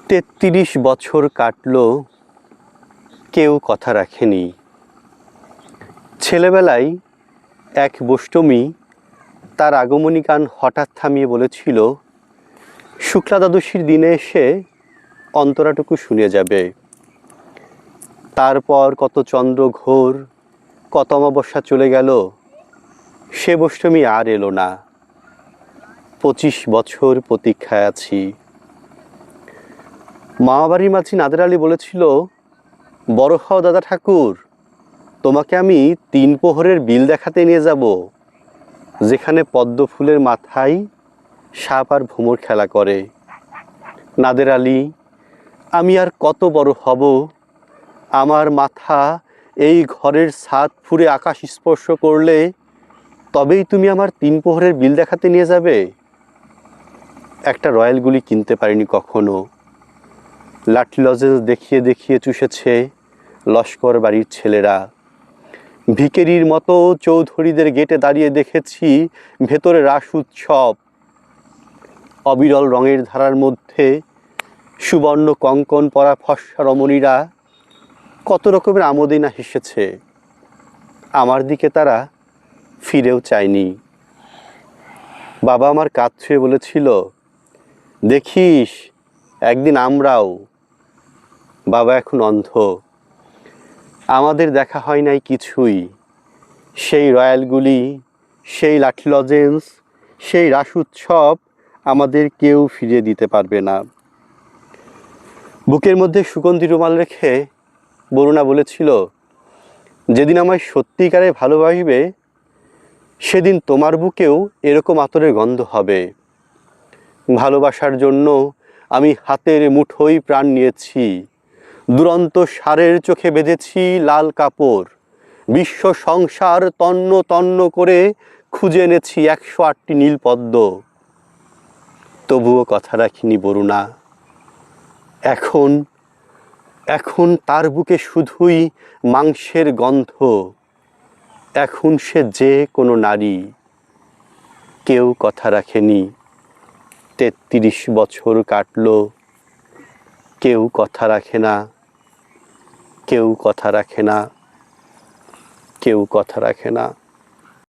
৩৩ বছর কাটল, কেউ কথা রাখেনি। ছেলেবেলায় এক বৈষ্ণবী তার আগমনী গান হঠাৎ থামিয়ে বলেছিল, শুক্লা দ্বাদশীর দিনে এসে অন্তরাটুকু শুনে যাবে। তারপর কত চন্দ্র ঘোর, কত অমাবস্যা চলে গেল, সে বৈষ্ণবী আর এলো না। ২৫ বছর প্রতীক্ষায় আছি। মামাবাড়ির মাঝি নাদের আলী বলেছিল, বড় হও দাদা ঠাকুর, তোমাকে আমি ৩ প্রহরের বিল দেখাতে নিয়ে যাব, যেখানে পদ্ম ফুলের মাথায় সাপ আর ভ্রমর খেলা করে। নাদের আলী, আমি আর কত বড় হব, আমার মাথা এই ঘরের ছাদ ফুঁড়ে আকাশ স্পর্শ করলে তবেই তুমি আমার ৩ প্রহরের বিল দেখাতে নিয়ে যাবে। একটা রয়্যাল গুলি কিনতে পারিনি কখনো। লাঠি লজেন্স দেখিয়ে দেখিয়ে চুষেছে লস্কর বাড়ির ছেলেরা। ভিকেরির মতো চৌধুরীদের গেটে দাঁড়িয়ে দেখেছি ভেতরে রাস উৎসব। অবিরল রঙের ধারার মধ্যে সুবর্ণ কঙ্কন পরা ফর্সা রমণীরা কত রকমের আমোদে না হেসেছে। আমার দিকে তারা ফিরেও চায়নি। বাবা আমার কাঁধ ছুঁয়ে বলেছিল, দেখিস একদিন আমরাও। বাবা এখন অন্ধ। আমাদের দেখা হয় নাই কিছুই। সেই রয়্যালগুলি, সেই লাঠি লজেন্স, সেই রাস উৎসব আমাদের কেউ ফিরিয়ে দিতে পারবে না। বুকের মধ্যে সুগন্ধি রুমাল রেখে বরুণা বলেছিল, যেদিন আমায় সত্যিকারে ভালোবাসবে সেদিন তোমার বুকেও এরকম আতরের গন্ধ হবে। ভালোবাসার জন্য আমি হাতের মুঠোয় প্রাণ নিয়েছি। দুরন্ত ষাঁড়ের চোখে বেঁধেছি লাল কাপড়। বিশ্ব সংসার তন্ন তন্ন করে খুঁজে এনেছি ১০৮টি নীল পদ্ম। তবুও কথা রাখিনি বরুণা। এখন তার বুকে শুধুই মাংসের গন্ধ। এখন সে যে কোনো নারী। কেউ কথা রাখেনি। ৩৩ বছর কাটল, কেউ কথা রাখে না, কেউ কথা রাখে না, কেউ কথা রাখে না।